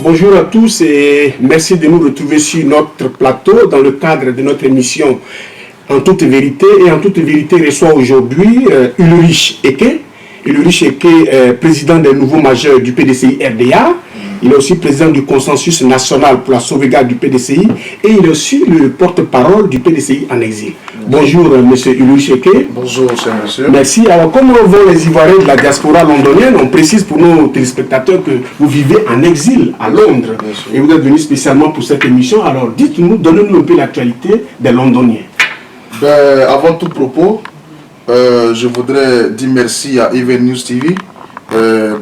Bonjour à tous et merci de nous retrouver sur notre plateau dans le cadre de notre émission En toute vérité. Et En toute vérité reçoit aujourd'hui Ulrich Eke. Ulrich Eke, président des nouveaux majeurs du PDCI RDA. Il est aussi président du consensus national pour la sauvegarde du PDCI et il est aussi le porte-parole du PDCI en exil. Bonjour, monsieur Ulrich Eke. Bonjour, cher monsieur. Merci. Alors, comment vont les Ivoiriens de la diaspora londonienne? On précise pour nos téléspectateurs que vous vivez en exil à Londres et vous êtes venu spécialement pour cette émission. Alors, dites-nous, donnez-nous un peu l'actualité des Londoniens. Avant tout propos, je voudrais dire merci à Even News TV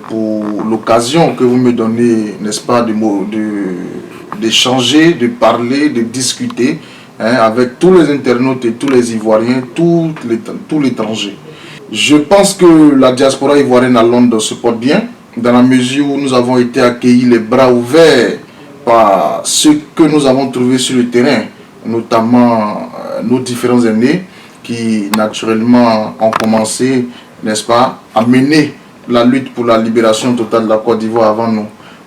pour l'occasion que vous me donnez, n'est-ce pas, d'échanger, de parler, de discuter avec tous les internautes et tous les Ivoiriens, tout l'étranger. Je pense que la diaspora ivoirienne à Londres se porte bien, dans la mesure où nous avons été accueillis les bras ouverts par ce que nous avons trouvé sur le terrain, notamment nos différents aînés qui naturellement ont commencé, n'est-ce pas, à mener la lutte pour la libération totale de la Côte d'Ivoire avant nous.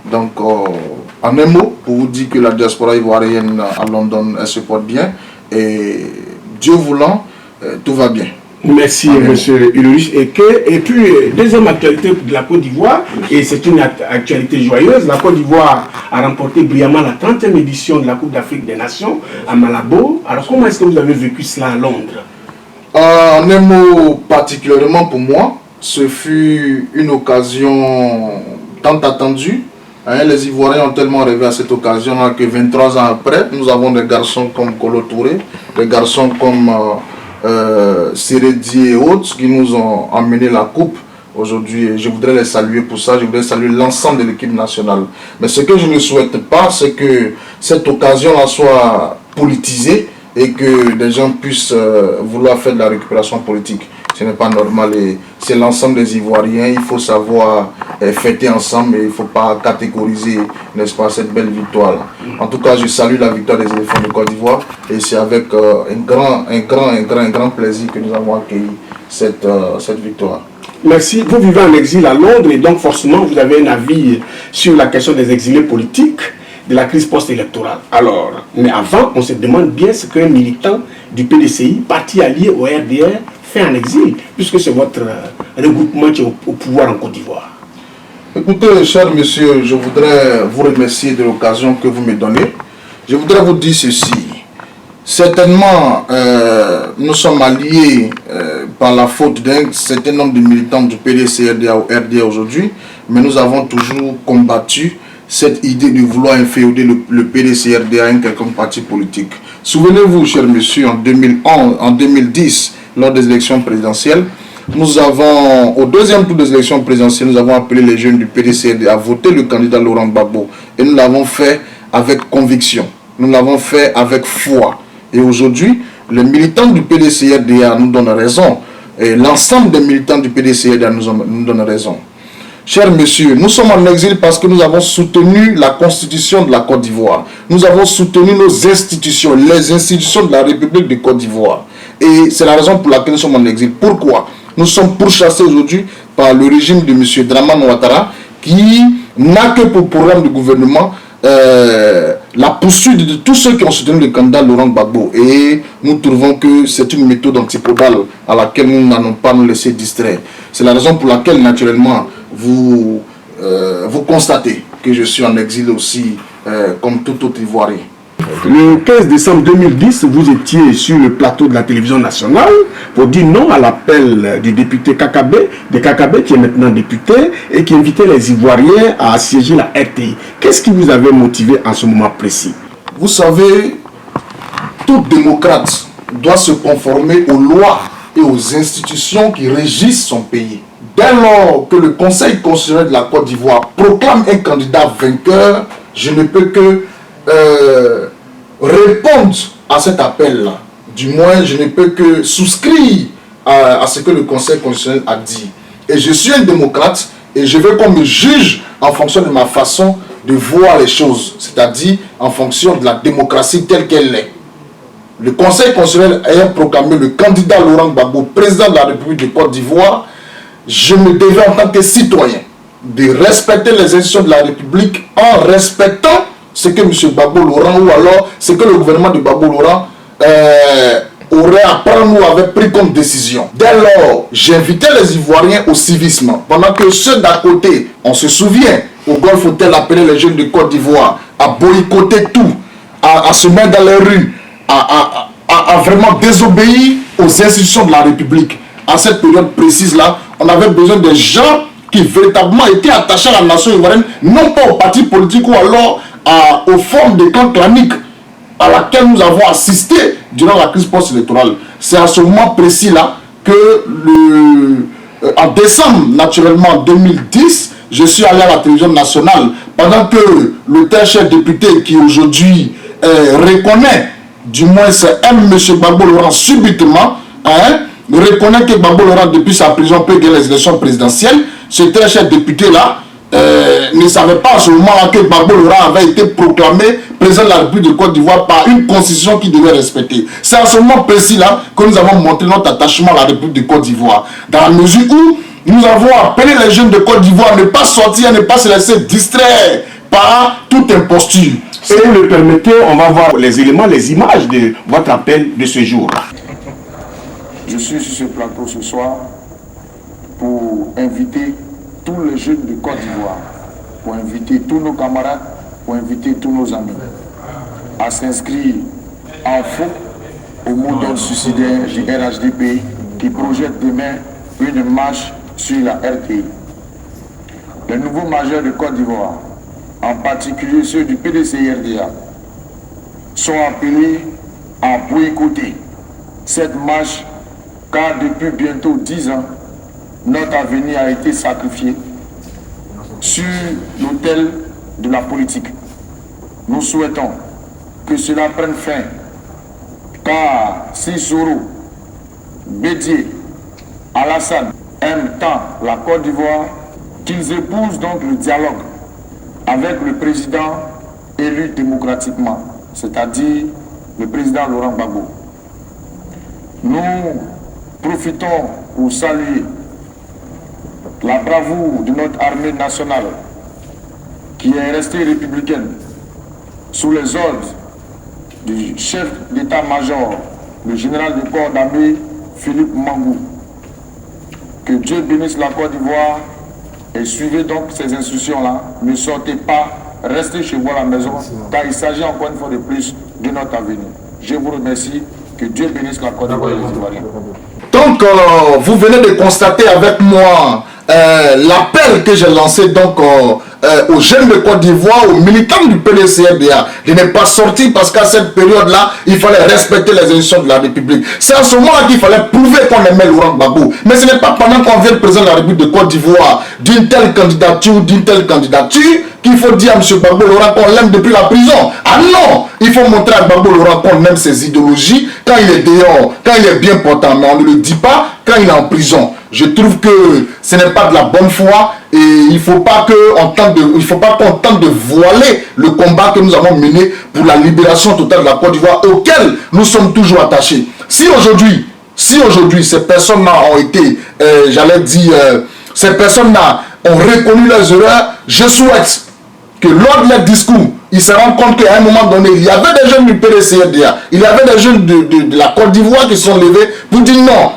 Donc, en un mot, pour vous dire que la diaspora ivoirienne à London, elle se porte bien et Dieu voulant, tout va bien. Merci, monsieur Ulrich Eke. Et puis, deuxième actualité de la Côte d'Ivoire, et c'est une actualité joyeuse, la Côte d'Ivoire a remporté brillamment la 30e édition de la Coupe d'Afrique des Nations à Malabo. Alors, comment est-ce que vous avez vécu cela à Londres? En un mot, particulièrement pour moi, ce fut une occasion tant attendue. Les Ivoiriens ont tellement rêvé à cette occasion que 23 ans après, nous avons des garçons comme Kolo Touré, des garçons comme Séredi et autres qui nous ont emmené la coupe aujourd'hui. Je voudrais les saluer pour ça, je voudrais saluer l'ensemble de l'équipe nationale. Mais ce que je ne souhaite pas, c'est que cette occasion-là soit politisée et que des gens puissent vouloir faire de la récupération politique. Ce n'est pas normal et c'est l'ensemble des Ivoiriens. Il faut savoir fêter ensemble et il ne faut pas catégoriser, n'est-ce pas, cette belle victoire. En tout cas, je salue la victoire des éléphants de Côte d'Ivoire et c'est avec un grand plaisir que nous avons accueilli cette victoire. Merci. Vous vivez en exil à Londres et donc forcément vous avez un avis sur la question des exilés politiques, de la crise post-électorale. Alors, mais avant, on se demande bien ce qu'un militant du PDCI, parti allié au RDR, fait en exil, puisque c'est votre regroupement qui est au pouvoir en Côte d'Ivoire. Écoutez, cher monsieur, je voudrais vous remercier de l'occasion que vous me donnez. Je voudrais vous dire ceci. Certainement, nous sommes alliés par la faute d'un certain nombre de militants du PDC-RDA au RDA aujourd'hui, mais nous avons toujours combattu cette idée de vouloir inféoder le PDC-RDA à un quelconque parti politique. Souvenez-vous, cher monsieur, en 2010, lors des élections présidentielles, nous avons, au deuxième tour des élections présidentielles, nous avons appelé les jeunes du PDC-RDA à voter le candidat Laurent Gbagbo. Et nous l'avons fait avec conviction. Nous l'avons fait avec foi. Et aujourd'hui, les militants du PDC-RDA nous donnent raison. Et l'ensemble des militants du PDC-RDA nous donnent raison. Chers messieurs, nous sommes en exil parce que nous avons soutenu la constitution de la Côte d'Ivoire. Nous avons soutenu nos institutions, les institutions de la République de Côte d'Ivoire. Et c'est la raison pour laquelle nous sommes en exil. Pourquoi? Nous sommes pourchassés aujourd'hui par le régime de M. Dramane Ouattara qui n'a que pour programme de gouvernement la poursuite de tous ceux qui ont soutenu le candidat Laurent Gbagbo. Et nous trouvons que c'est une méthode antipodale à laquelle nous n'allons pas nous laisser distraire. C'est la raison pour laquelle, naturellement, vous constatez que je suis en exil aussi, comme tout autre Ivoirien. Le 15 décembre 2010, vous étiez sur le plateau de la télévision nationale pour dire non à l'appel du député Kakabe, qui est maintenant député, et qui invitait les Ivoiriens à assiéger la RTI. Qu'est-ce qui vous avait motivé en ce moment précis? Vous savez, tout démocrate doit se conformer aux lois et aux institutions qui régissent son pays. Dès lors que le Conseil constitutionnel de la Côte d'Ivoire proclame un candidat vainqueur, je ne peux que répondre à cet appel-là. Du moins, je ne peux que souscrire à ce que le Conseil constitutionnel a dit. Et je suis un démocrate et je veux qu'on me juge en fonction de ma façon de voir les choses, c'est-à-dire en fonction de la démocratie telle qu'elle est. Le Conseil constitutionnel ayant proclamé le candidat Laurent Gbagbo président de la République de Côte d'Ivoire, je me devais en tant que citoyen de respecter les institutions de la République en respectant ce que M. Gbagbo Laurent ou alors ce que le gouvernement de Gbagbo Laurent aurait à prendre ou avait pris comme décision. Dès lors, j'invitais les Ivoiriens au civisme. Pendant que ceux d'à côté, on se souvient, au Golfe Hotel appelé les jeunes de Côte d'Ivoire, à boycotter tout, à se mettre dans les rues, à vraiment désobéir aux institutions de la République. À cette période précise-là, on avait besoin de gens qui véritablement étaient attachés à la nation ivoirienne, non pas aux partis politiques ou alors aux formes de camps claniques à laquelle nous avons assisté durant la crise post-électorale. C'est à ce moment précis-là que, en décembre, naturellement, 2010, je suis allé à la télévision nationale pendant que le tel chef député qui aujourd'hui reconnaît, du moins aime M. Gbagbo Laurent subitement, reconnaît que Gbagbo Laurent, depuis sa prison, peut gagner les élections présidentielles. Ce tel chef député-là ne savait pas à ce moment-là que Gbagbo Laurent avait été proclamé président de la République de Côte d'Ivoire par une constitution qui devait respecter. C'est à ce moment précis-là que nous avons montré notre attachement à la République de Côte d'Ivoire. Dans la mesure où nous avons appelé les jeunes de Côte d'Ivoire à ne pas sortir, à ne pas se laisser distraire par toute imposture. Si vous le permettez, on va voir les éléments, les images de votre appel de ce jour. Je suis sur ce plateau ce soir pour inviter tous les jeunes de Côte d'Ivoire, pour inviter tous nos camarades, pour inviter tous nos amis à s'inscrire en faux au mot d'ordre suicidaire du RHDP qui projette demain une marche sur la RTI. Les nouveaux majeurs de Côte d'Ivoire, en particulier ceux du PDC-RDA, sont appelés à boycotter cette marche car depuis bientôt 10 ans, notre avenir a été sacrifié sur l'autel de la politique. Nous souhaitons que cela prenne fin, car Sissoko, Bédié, Alassane aiment tant la Côte d'Ivoire qu'ils épousent donc le dialogue avec le président élu démocratiquement, c'est-à-dire le président Laurent Gbagbo. Nous profitons pour saluer la bravoure de notre armée nationale qui est restée républicaine sous les ordres du chef d'état-major, le général de corps d'armée Philippe Mangou. Que Dieu bénisse la Côte d'Ivoire et suivez donc ces instructions-là. Ne sortez pas, restez chez vous à la maison, car il s'agit encore une fois de plus de notre avenir. Je vous remercie. Que Dieu bénisse la Côte d'Ivoire et les Ivoiriens. Donc, vous venez de constater avec moi l'appel que j'ai lancé donc aux jeunes de Côte d'Ivoire, aux militants du PDC-RDA, de ne pas sortir parce qu'à cette période-là, il fallait respecter les institutions de la République. C'est à ce moment-là qu'il fallait prouver qu'on aimait Laurent Gbagbo. Mais ce n'est pas pendant qu'on vient le président de la République de Côte d'Ivoire d'une telle candidature qu'il faut dire à M. Gbagbo Laurent qu'on l'aime depuis la prison. Ah non! Il faut montrer à Gbagbo Laurent qu'on aime ses idéologies quand il est dehors, quand il est bien portant. Mais on ne le dit pas quand il est en prison. Je trouve que ce n'est pas de la bonne foi et il ne faut pas qu'on tente de voiler le combat que nous avons mené pour la libération totale de la Côte d'Ivoire auquel nous sommes toujours attachés. Si aujourd'hui ces personnes-là ont été, ces personnes-là ont reconnu leurs erreurs, je souhaite que lors de leur discours, ils se rendent compte qu'à un moment donné, il y avait des jeunes du PDC-RDA, il y avait des jeunes de la Côte d'Ivoire qui se sont levés pour dire non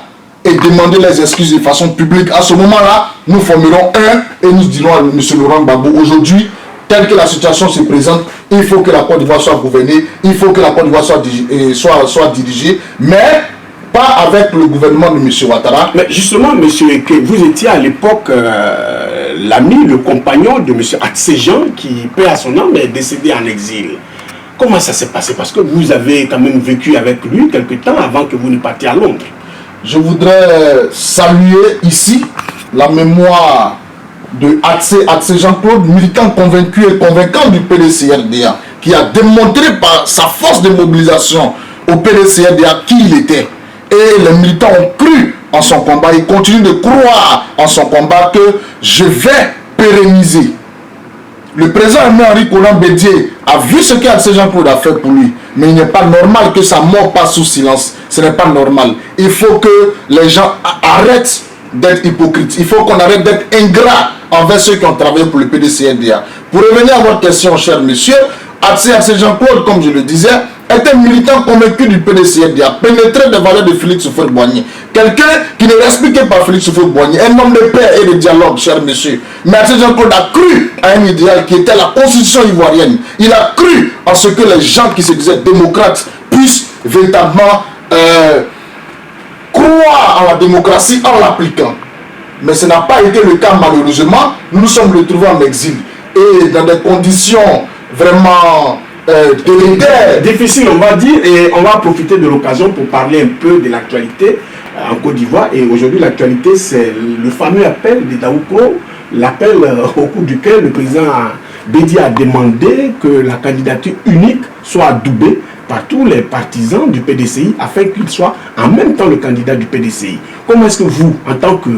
et demander les excuses de façon publique. À ce moment-là, nous formerons un et nous dirons à M. Laurent Gbagbo, aujourd'hui, telle que la situation se présente, il faut que la Côte d'Ivoire soit gouvernée, il faut que la Côte d'Ivoire soit dirigée, mais pas avec le gouvernement de M. Ouattara. Mais justement, M. Eke, vous étiez à l'époque l'ami, le compagnon de M. Atsejan, qui, paix à son âme, est décédé en exil. Comment ça s'est passé? Parce que vous avez quand même vécu avec lui quelque temps avant que vous ne partiez à Londres. Je voudrais saluer ici la mémoire de Atsejan-Claude, militant convaincu et convaincant du PDC-RDA, qui a démontré par sa force de mobilisation au PDC-RDA qui il était. Et les militants ont cru en son combat. Ils continuent de croire en son combat que je vais pérenniser. Le président Henri Konan Bédié a vu ce qu'Atsejan-Claude a fait pour lui. Mais il n'est pas normal que sa mort passe sous silence. Ce n'est pas normal. Il faut que les gens arrêtent d'être hypocrite. Il faut qu'on arrête d'être ingrat envers ceux qui ont travaillé pour le PDCRDA. Pour revenir à votre question, cher monsieur, Atsé Jean-Claude, comme je le disais, est un militant convaincu du PDCRDA, pénétré des valeurs de Félix Houphouët-Boigny. Quelqu'un qui ne respectait pas Félix Houphouët-Boigny, un homme de paix et de dialogue, cher monsieur. Mais Atsé Jean-Claude a cru à un idéal qui était la constitution ivoirienne. Il a cru en ce que les gens qui se disaient démocrates puissent véritablement croire en la démocratie en l'appliquant. Mais ce n'a pas été le cas malheureusement. Nous nous sommes retrouvés en exil et dans des conditions vraiment délétères. Difficile, on va dire, et on va profiter de l'occasion pour parler un peu de l'actualité en Côte d'Ivoire. Et aujourd'hui, l'actualité, c'est le fameux appel de Daouko, l'appel au cours duquel le président Bédi a demandé que la candidature unique soit adoubée par tous les partisans du PDCI afin qu'il soit en même temps le candidat du PDCI. Comment est-ce que vous, en tant que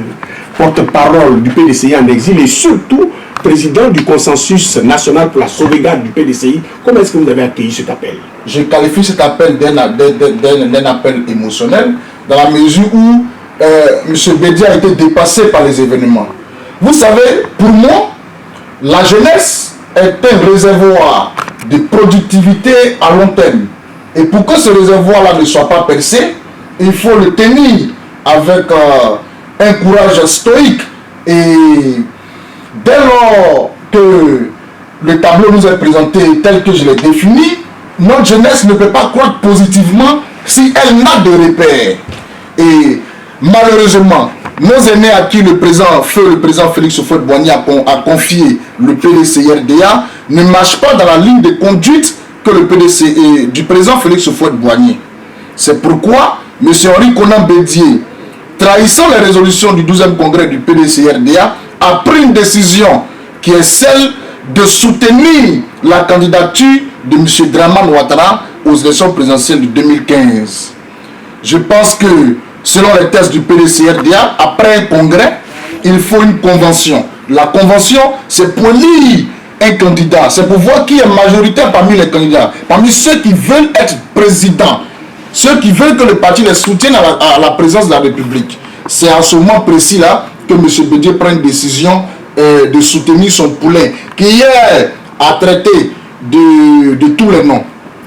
porte-parole du PDCI en exil et surtout président du consensus national pour la sauvegarde du PDCI, comment est-ce que vous avez accueilli cet appel? Je qualifie cet appel d'un appel émotionnel dans la mesure où M. Bédi a été dépassé par les événements. Vous savez, pour moi, la jeunesse est un réservoir de productivité à long terme. Et pour que ce réservoir-là ne soit pas percé, il faut le tenir avec un courage stoïque. Et dès lors que le tableau nous est présenté tel que je l'ai défini, notre jeunesse ne peut pas croire positivement si elle n'a de repères. Et malheureusement, nos aînés à qui le président Félix Houphouët-Boigny a confié le PDCRDA ne marchent pas dans la ligne de conduite que le PDC du président Félix Houphouët-Boigny. C'est pourquoi M. Henri Konan Bédié, trahissant les résolutions du 12e congrès du PDCRDA, a pris une décision qui est celle de soutenir la candidature de M. Dramane Ouattara aux élections présidentielles de 2015. Je pense que, selon les tests du PDCRDA, après un congrès, il faut une convention. La convention, c'est pour élire un candidat. C'est pour voir qui est majoritaire parmi les candidats. Parmi ceux qui veulent être présidents. Ceux qui veulent que le parti les soutienne à la présidence de la République. C'est à ce moment précis-là que M. Bédié prend une décision de soutenir son poulain, qui hier a traité de tous les noms.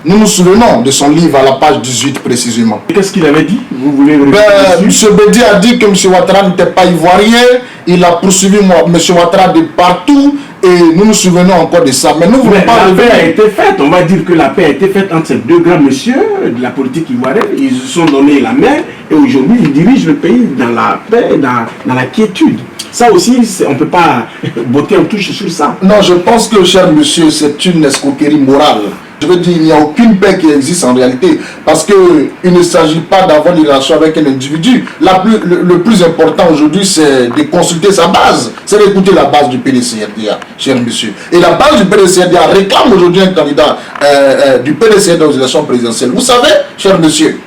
Nous nous souvenons de son livre à la page 18 précisément. Qu'est-ce qu'il avait dit? Vous voulez M. Bédi a dit que M. Ouattara n'était pas ivoirien. Il a poursuivi M. Ouattara de partout. Et nous nous souvenons encore de ça. Mais nous voulons pas. La paix a été faite. On va dire que la paix a été faite entre ces deux grands messieurs de la politique ivoirienne. Ils se sont donné la main. Et aujourd'hui, ils dirigent le pays dans la paix, dans la quiétude. Ça aussi, on ne peut pas botter en touche sur ça. Non, je pense que, cher monsieur, c'est une escroquerie morale. Je veux dire, il n'y a aucune paix qui existe en réalité. Parce qu'il ne s'agit pas d'avoir une relation avec un individu. Le plus important aujourd'hui, c'est de consulter sa base. C'est d'écouter la base du PDCRDA, cher monsieur. Et la base du PDCRDA réclame aujourd'hui un candidat du PDCRDA aux élections présidentielles. Vous savez, cher monsieur,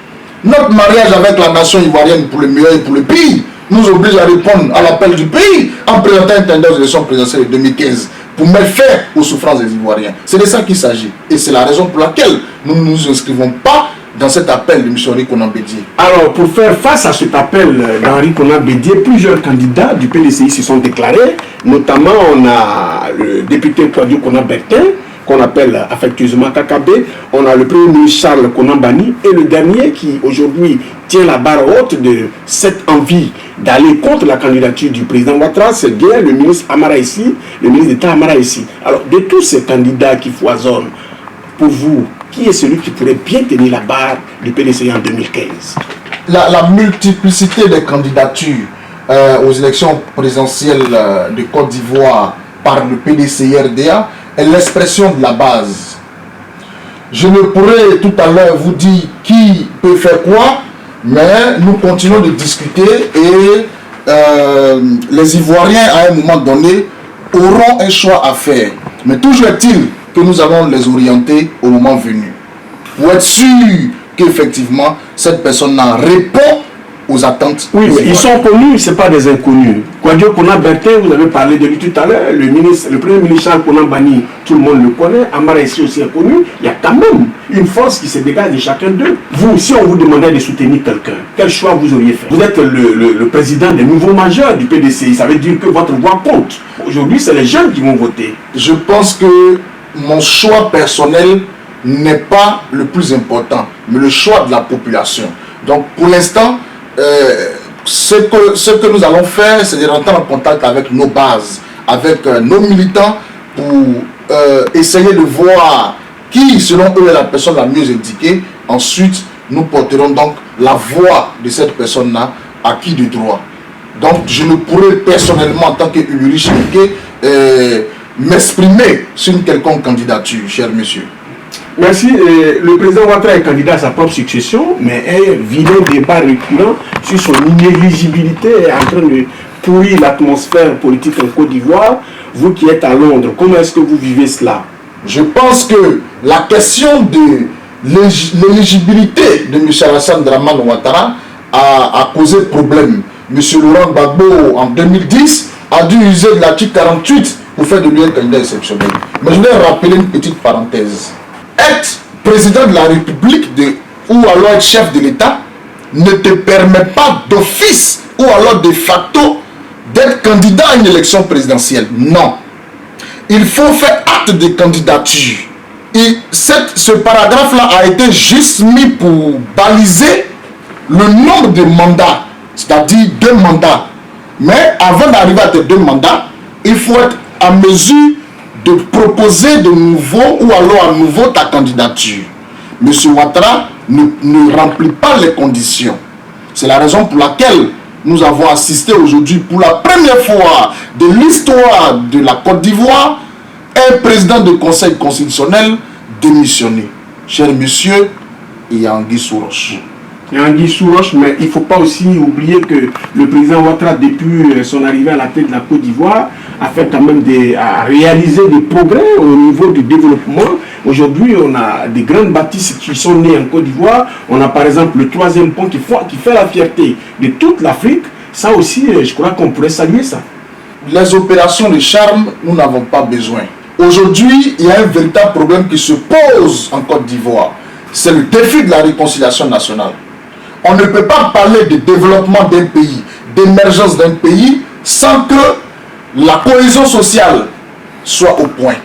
notre mariage avec la nation ivoirienne pour le meilleur et pour le pire nous oblige à répondre à l'appel du pays en présentant un candidat aux élections présidentielles de 2015. Pour mettre fin aux souffrances des Ivoiriens. C'est de ça qu'il s'agit. Et c'est la raison pour laquelle nous ne nous inscrivons pas dans cet appel de M. Henri Konan Bédié. Alors, pour faire face à cet appel d'Henri Konan Bédié, plusieurs candidats du PDCI se sont déclarés. Notamment, on a le député Claudio Konan Bertin, qu'on appelle affectueusement Kakabé. On a le premier ministre Charles Konan Banny et le dernier qui aujourd'hui tient la barre haute de cette envie d'aller contre la candidature du président Ouattara, c'est bien le ministre Amara Issi, le ministre d'État Amara Issi. Alors, de tous ces candidats qui foisonnent, pour vous, qui est celui qui pourrait bien tenir la barre du PDCI en 2015? La multiplicité des candidatures aux élections présidentielles de Côte d'Ivoire par le PDCI-RDA est l'expression de la base. Je ne pourrais tout à l'heure vous dire qui peut faire quoi, mais nous continuons de discuter et les Ivoiriens, à un moment donné, auront un choix à faire. Mais toujours est-il que nous allons les orienter au moment venu. Pour être sûr qu'effectivement, cette personne-là répond aux aux attentes. Oui, mais ils sont connus, ce pas des inconnus. Kouadio Kona Bertin, vous avez parlé de lui tout à l'heure, le premier ministre Charles Kona Bani, tout le monde le connaît, Amara ici aussi est connu, il y a quand même une force qui se dégage de chacun d'eux. Vous, si on vous demandait de soutenir quelqu'un, quel choix vous auriez fait? Vous êtes le président des nouveaux majeurs du PDCI, ça veut dire que votre voix compte. Aujourd'hui, c'est les jeunes qui vont voter. Je pense que mon choix personnel n'est pas le plus important, mais le choix de la population. Donc pour l'instant, ce que nous allons faire, c'est de rentrer en contact avec nos bases, avec nos militants pour essayer de voir qui, selon eux, est la personne la mieux indiquée. Ensuite, nous porterons donc la voix de cette personne-là à qui de droit. Donc je ne pourrais personnellement, en tant que Ulrich Eke, m'exprimer sur une quelconque candidature, cher monsieur. Merci. Le président Ouattara est candidat à sa propre succession, mais un vilain débat récurrent sur son inéligibilité est en train de pourrir l'atmosphère politique en Côte d'Ivoire. Vous qui êtes à Londres, comment est-ce que vous vivez cela? Je pense que la question de l'éligibilité de M. Alassane Dramane Ouattara a causé problème. M. Laurent Gbagbo, en 2010, a dû user de l'article 48 pour faire de lui un candidat exceptionnel. Mais je voudrais rappeler une petite parenthèse. Être président de la République ou alors être chef de l'État ne te permet pas d'office ou alors de facto d'être candidat à une élection présidentielle. Non. Il faut faire acte de candidature. Et ce paragraphe-là a été juste mis pour baliser le nombre de mandats, c'est-à-dire 2 mandats. Mais avant d'arriver à tes 2 mandats, il faut être en mesure de proposer de nouveau ou alors à nouveau ta candidature. M. Ouattara ne remplit pas les conditions. C'est la raison pour laquelle nous avons assisté aujourd'hui pour la première fois de l'histoire de la Côte d'Ivoire un président de conseil constitutionnel démissionné. Cher monsieur, il y a Anguille sous roche. Il y a Anguille sous roche, mais il ne faut pas aussi oublier que le président Ouattara, depuis son arrivée à la tête de la Côte d'Ivoire, a fait quand même a réalisé des progrès au niveau du développement. Aujourd'hui, on a des grandes bâtisses qui sont nées en Côte d'Ivoire. On a par exemple le 3e pont qui fait la fierté de toute l'Afrique. Ça aussi, je crois qu'on pourrait saluer ça. Les opérations de charme, nous n'avons pas besoin. Aujourd'hui, il y a un véritable problème qui se pose en Côte d'Ivoire. C'est le défi de la réconciliation nationale. On ne peut pas parler de développement d'un pays, d'émergence d'un pays, sans que la cohésion sociale soit au point.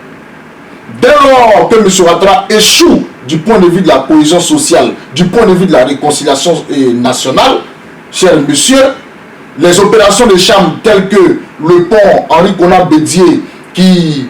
Dès lors que M. Ouattara échoue du point de vue de la cohésion sociale, du point de vue de la réconciliation nationale, cher monsieur, les opérations de charme telles que le pont Henri Konan Bédié, qui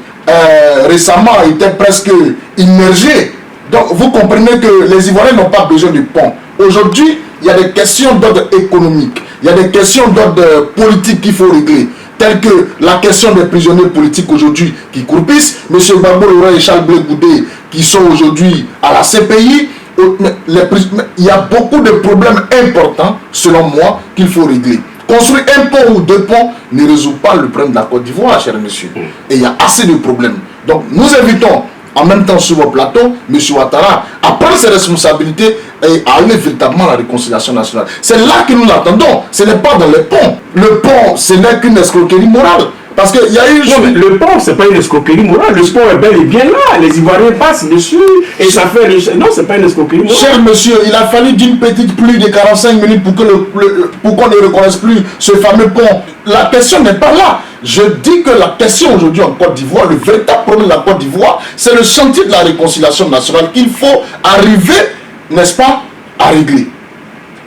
récemment était presque immergé. Donc vous comprenez que les Ivoiriens n'ont pas besoin de pont. Aujourd'hui, il y a des questions d'ordre économique, il y a des questions d'ordre politique qu'il faut régler, telles que la question des prisonniers politiques aujourd'hui qui croupissent, M. Gbagbo Laurent et Charles Blé Goudé qui sont aujourd'hui à la CPI. Il y a beaucoup de problèmes importants, selon moi, qu'il faut régler. Construire un pont ou 2 ponts ne résout pas le problème de la Côte d'Ivoire, cher monsieur. Et il y a assez de problèmes. Donc nous invitons en même temps sur vos plateaux, M. Ouattara, à prendre ses responsabilités et à aller véritablement à la réconciliation nationale. C'est là que nous l'attendons. Ce n'est pas dans les ponts. Le pont, ce n'est qu'une escroquerie morale. Parce qu'il y a eu... Non, le pont, ce n'est pas une escroquerie morale. Le pont est bel et bien là. Les Ivoiriens passent dessus et ça fait... Non, ce n'est pas une escroquerie morale. Cher monsieur, il a fallu d'une petite pluie de 45 minutes pour qu'on ne reconnaisse plus ce fameux pont. La question n'est pas là. Je dis que la question aujourd'hui en Côte d'Ivoire, le véritable problème de la Côte d'Ivoire, c'est le chantier de la réconciliation nationale qu'il faut arriver, n'est-ce pas, à régler.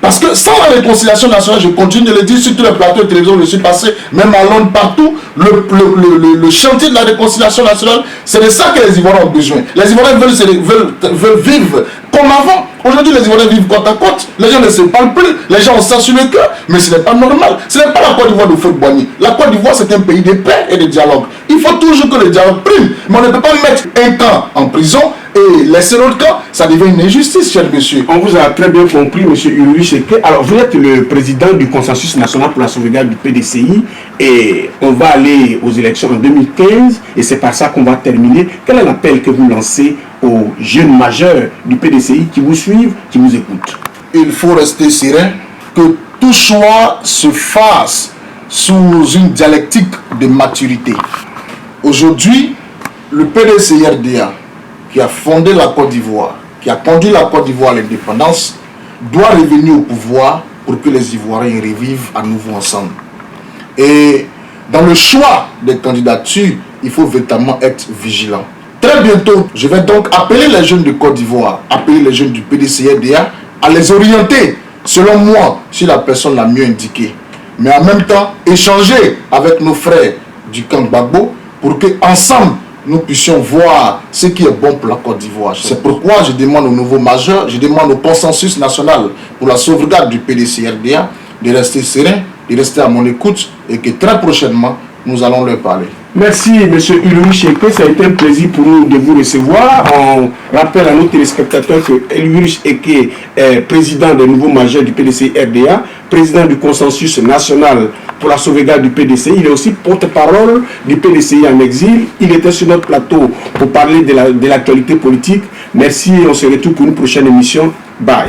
Parce que sans la réconciliation nationale, je continue de le dire sur tous les plateaux de télévision où je suis passé, même à Londres, partout, le chantier de la réconciliation nationale, c'est de ça que les Ivoiriens ont besoin. Les Ivoiriens veulent vivre comme avant. Aujourd'hui, les Ivoiriens vivent côte à côte. Les gens ne se parlent plus. Les gens ont ça sur le cœur. Mais ce n'est pas normal. Ce n'est pas la Côte d'Ivoire de Fouet-Boigny. La Côte d'Ivoire, c'est un pays de paix et de dialogue. Il faut toujours que le dialogue prime. Mais on ne peut pas mettre un camp en prison et laisser l'autre camp. Ça devient une injustice, cher monsieur. On vous a très bien compris, monsieur Ulrich Eke. Alors, vous êtes le président du Consensus national pour la sauvegarde du PDCI et on va aller aux élections en 2015 et c'est par ça qu'on va terminer. Quel est l'appel que vous lancez aux jeunes majeurs du PDCI qui vous suivent, qui vous écoutent? Il faut rester serein, que tout choix se fasse sous une dialectique de maturité. Aujourd'hui, le PDCI-RDA, qui a fondé la Côte d'Ivoire, qui a conduit la Côte d'Ivoire à l'indépendance, doit revenir au pouvoir pour que les Ivoiriens revivent à nouveau ensemble. Et dans le choix des candidatures, il faut véritablement être vigilant. Très bientôt, je vais donc appeler les jeunes de Côte d'Ivoire, appeler les jeunes du PDCI-RDA à les orienter, selon moi, sur la personne la mieux indiquée. Mais en même temps, échanger avec nos frères du camp Gbagbo pour qu'ensemble, nous puissions voir ce qui est bon pour la Côte d'Ivoire. C'est pourquoi je demande au nouveau majeur, je demande au consensus national pour la sauvegarde du PDCI-RDA de rester serein, de rester à mon écoute et que très prochainement, nous allons leur parler. Merci, M. Ulrich Eke. Ça a été un plaisir pour nous de vous recevoir. On rappelle à nos téléspectateurs que Ulrich Eke est président des nouveaux majeurs du PDCI-RDA, président du consensus national pour la sauvegarde du PDCI. Il est aussi porte-parole du PDCI en exil. Il était sur notre plateau pour parler de l'actualité politique. Merci et on se retrouve pour une prochaine émission. Bye.